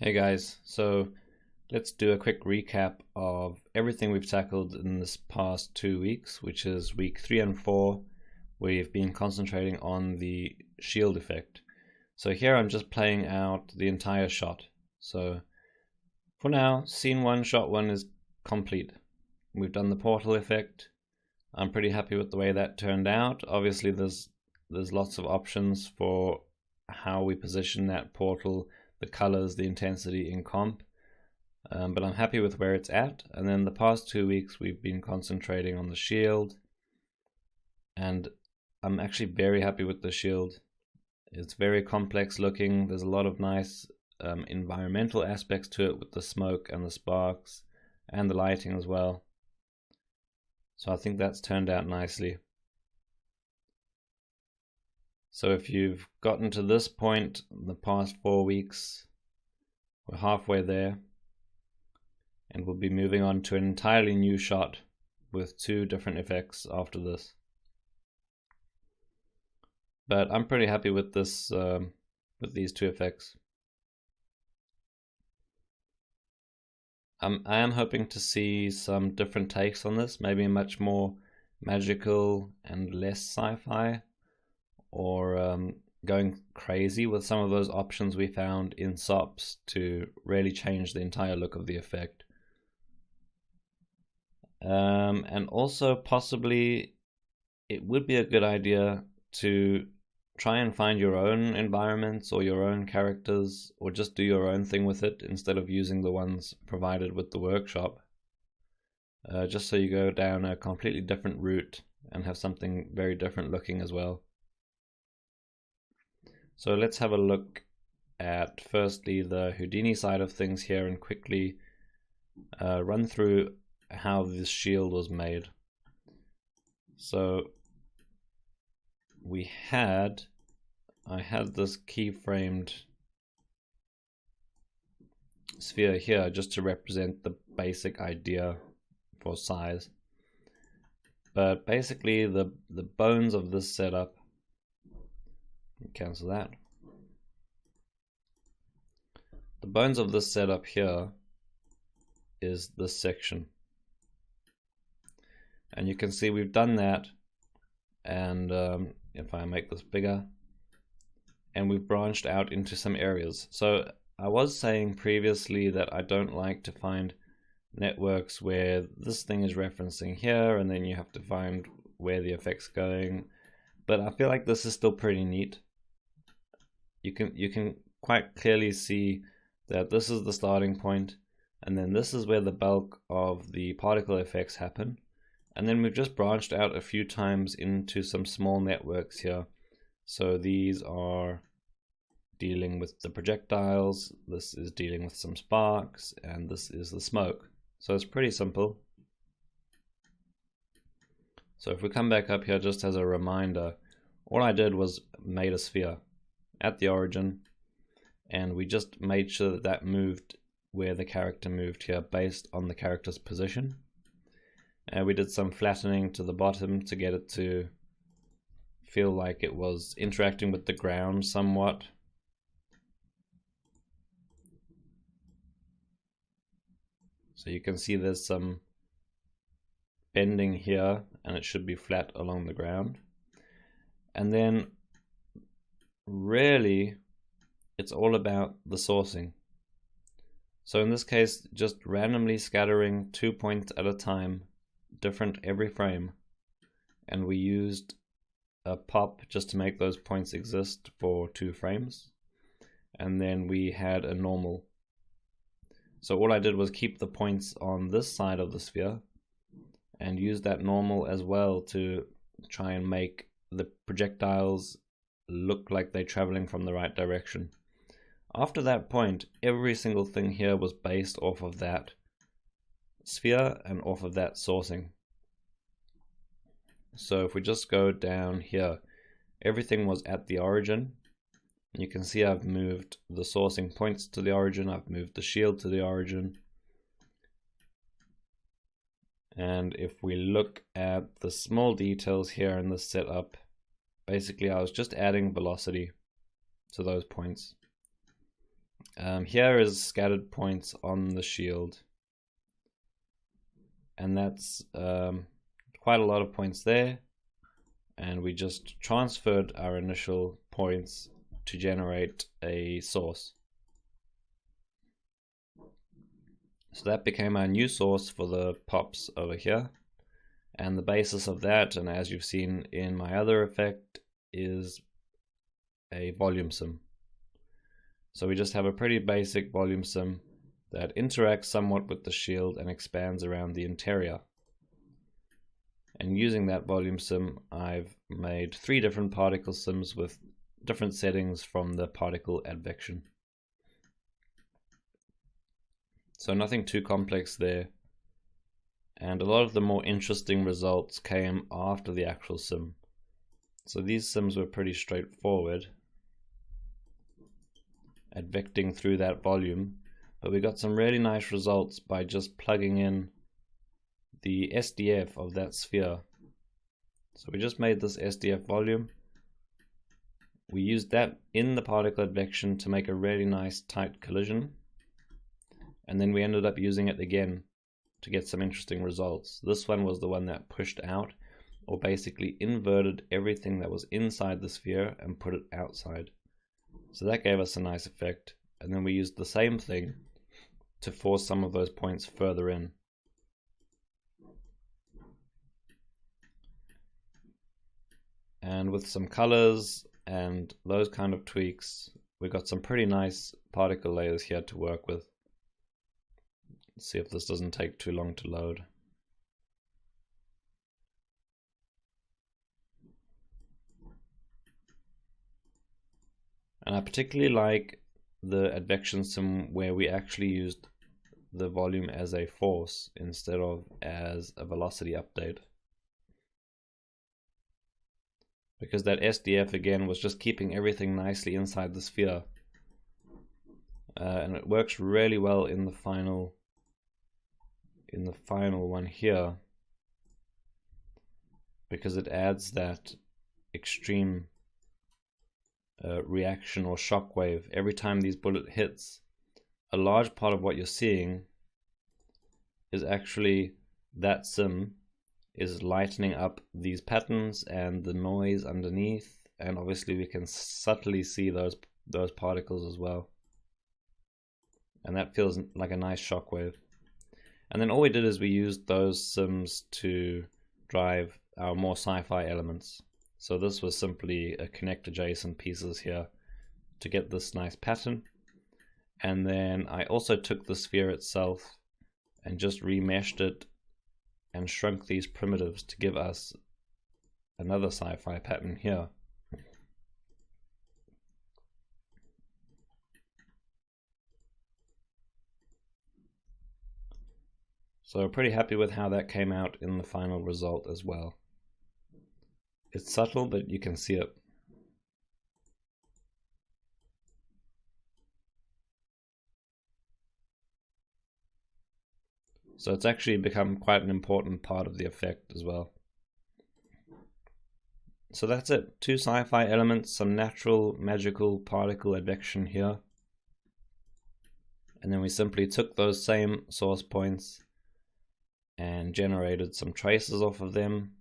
Hey guys, so let's do a quick recap of everything we've tackled in this past 2 weeks, which is week 3 and 4. We've been concentrating on the shield effect. So here I'm just playing out the entire shot. So for now, scene 1, shot 1 is complete. We've done the portal effect. I'm pretty happy with the way that turned out. Obviously there's lots of options for how we position that portal, the colors, the intensity in comp, but I'm happy with where it's at. And then the past 2 weeks we've been concentrating on the shield, and I'm actually very happy with the shield. It's very complex looking. There's a lot of nice environmental aspects to it with the smoke and the sparks and the lighting as well. So I think that's turned out nicely. So if you've gotten to this point in the past 4 weeks, we're halfway there, and we'll be moving on to an entirely new shot with 2 different effects after this. But I'm pretty happy with this, with these 2 effects. I am hoping to see some different takes on this, maybe much more magical and less sci-fi, or going crazy with some of those options we found in SOPs to really change the entire look of the effect. And also possibly it would be a good idea to try and find your own environments or your own characters, or just do your own thing with it instead of using the ones provided with the workshop. Just so you go down a completely different route and have something very different looking as well. So let's have a look at firstly the Houdini side of things here and quickly run through how this shield was made. So I had this keyframed sphere here just to represent the basic idea for size. But basically the bones of this setup, cancel that. The bones of this setup here is this section. And you can see we've done that, and if I make this bigger, and we've branched out into some areas. So I was saying previously that I don't like to find networks where this thing is referencing here and then you have to find where the effect's going, but I feel like this is still pretty neat. You can quite clearly see that this is the starting point, and then this is where the bulk of the particle effects happen, and then we've just branched out a few times into some small networks here. So these are dealing with the projectiles, this is dealing with some sparks, and this is the smoke. So it's pretty simple. So if we come back up here just as a reminder, all I did was made a sphere at the origin, and we just made sure that that moved where the character moved here based on the character's position. And we did some flattening to the bottom to get it to feel like it was interacting with the ground somewhat. So you can see there's some bending here, and it should be flat along the ground. And then really it's all about the sourcing. So in this case, just randomly scattering 2 points at a time, different every frame, and we used a pop just to make those points exist for 2 frames, and then we had a normal. So all I did was keep the points on this side of the sphere and use that normal as well to try and make the projectiles look like they're traveling from the right direction. After that point, every single thing here was based off of that sphere and off of that sourcing. So if we just go down here, everything was at the origin. You can see I've moved the sourcing points to the origin, I've moved the shield to the origin. And if we look at the small details here in this setup, basically I was just adding velocity to those points. Here is scattered points on the shield, and that's quite a lot of points there, and we just transferred our initial points to generate a source. So that became our new source for the pops over here, and the basis of that, and as you've seen in my other effect, is a volume sim. So we just have a pretty basic volume sim that interacts somewhat with the shield and expands around the interior. And using that volume sim, I've made 3 different particle sims with different settings from the particle advection. So nothing too complex there. And a lot of the more interesting results came after the actual sim. So these sims were pretty straightforward, advecting through that volume, but we got some really nice results by just plugging in the SDF of that sphere. So we just made this SDF volume. We used that in the particle advection to make a really nice tight collision, and then we ended up using it again to get some interesting results. This one was the one that pushed out, or basically inverted everything that was inside the sphere and put it outside. So that gave us a nice effect, and then we used the same thing to force some of those points further in. And with some colors and those kind of tweaks, we got some pretty nice particle layers here to work with. Let's see if this doesn't take too long to load. And I particularly like the advection sim where we actually used the volume as a force instead of as a velocity update. Because that SDF again was just keeping everything nicely inside the sphere. And it works really well in the final one here, because it adds that extreme reaction or shock wave every time these bullet hits. A large part of what you're seeing is actually that sim is lightening up these patterns and the noise underneath, and obviously we can subtly see those particles as well, and that feels like a nice shock wave. And then all we did is we used those sims to drive our more sci-fi elements. So this was simply a connect adjacent pieces here to get this nice pattern. And then I also took the sphere itself and just remeshed it and shrunk these primitives to give us another sci-fi pattern here. So pretty happy with how that came out in the final result as well. It's subtle, but you can see it. So it's actually become quite an important part of the effect as well. So that's it. 2 sci-fi elements, some natural magical particle advection here. And then we simply took those same source points and generated some traces off of them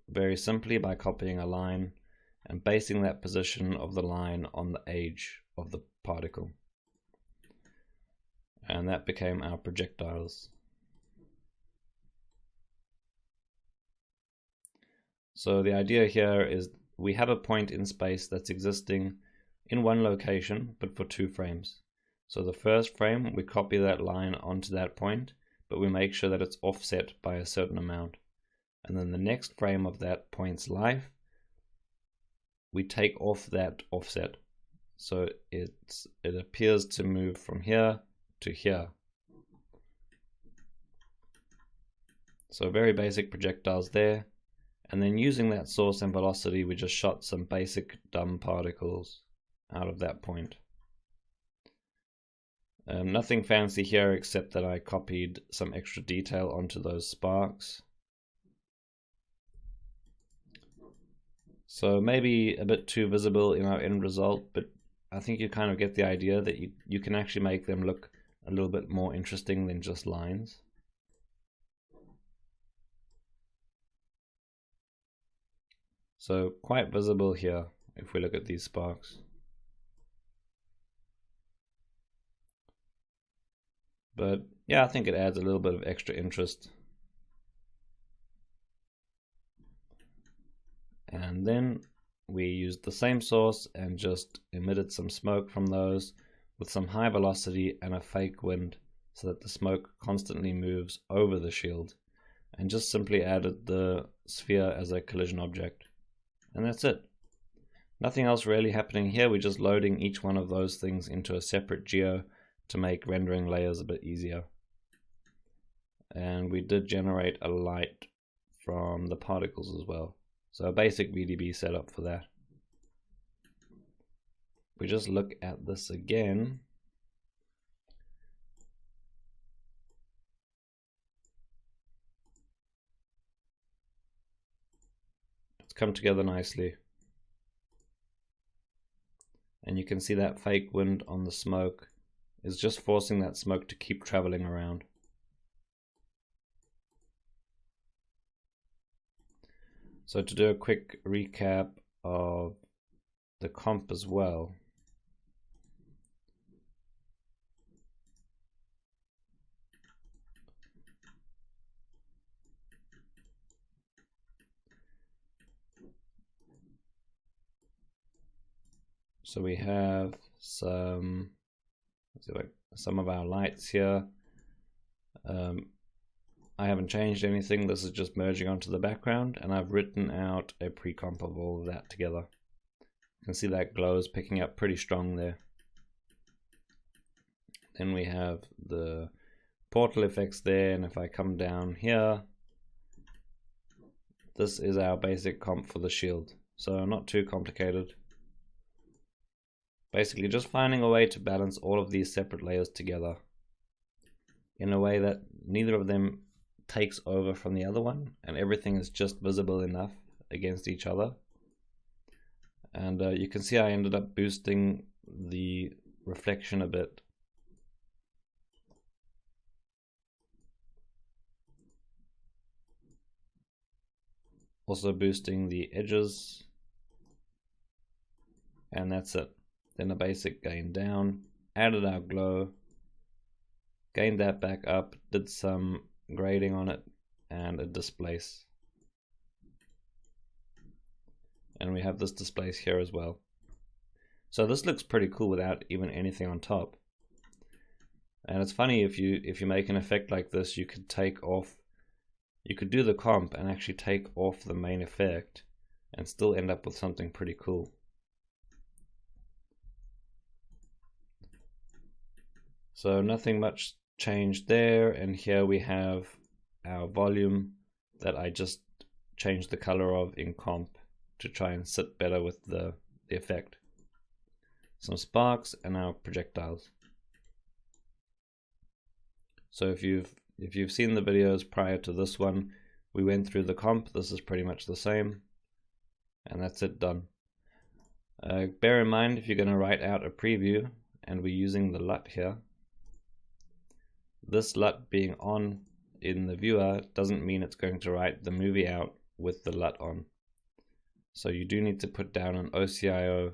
very simply by copying a line and basing that position of the line on the age of the particle. And that became our projectiles. So the idea here is we have a point in space that's existing in one location but for 2 frames. So the first frame we copy that line onto that point, but we make sure that it's offset by a certain amount. And then the next frame of that point's life, we take off that offset. So it appears to move from here to here. So very basic projectiles there. And then using that source and velocity, we just shot some basic dumb particles out of that point. Nothing fancy here except that I copied some extra detail onto those sparks. So maybe a bit too visible in our end result, but I think you kind of get the idea that you can actually make them look a little bit more interesting than just lines. So quite visible here if we look at these sparks. But yeah, I think it adds a little bit of extra interest. And then we used the same source and just emitted some smoke from those with some high velocity and a fake wind so that the smoke constantly moves over the shield, and just simply added the sphere as a collision object. And that's it. Nothing else really happening here. We're just loading each one of those things into a separate geo to make rendering layers a bit easier. And we did generate a light from the particles as well. So a basic VDB setup for that. We just look at this again. It's come together nicely. And you can see that fake wind on the smoke is just forcing that smoke to keep traveling around. So to do a quick recap of the comp as well. So we have some of our lights here. I haven't changed anything. This is just merging onto the background, and I've written out a pre-comp of all of that together. You can see that glow is picking up pretty strong there. Then we have the portal effects there, and if I come down here, this is our basic comp for the shield. So not too complicated. Basically just finding a way to balance all of these separate layers together in a way that neither of them takes over from the other one, and everything is just visible enough against each other. And you can see I ended up boosting the reflection a bit. Also boosting the edges, and that's it. Then a basic gain down, added our glow, gained that back up, did some grading on it, and a displace. And we have this displace here as well. So this looks pretty cool without even anything on top. And it's funny, if you make an effect like this, you could do the comp and actually take off the main effect and still end up with something pretty cool. So nothing much changed there, and here we have our volume that I just changed the color of in comp to try and sit better with the effect. Some sparks and our projectiles. So if you've seen the videos prior to this one, we went through the comp. This is pretty much the same, and that's it, done. Bear in mind, if you're going to write out a preview and we're using the LUT here, this LUT being on in the viewer doesn't mean it's going to write the movie out with the LUT on. So you do need to put down an OCIO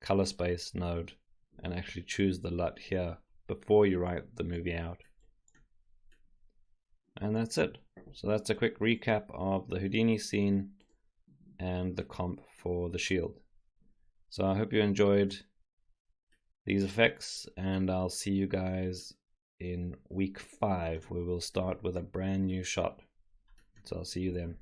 color space node and actually choose the LUT here before you write the movie out. And that's it. So that's a quick recap of the Houdini scene and the comp for the shield. So I hope you enjoyed these effects, and I'll see you guys in week 5, where we'll start with a brand new shot. So I'll see you then.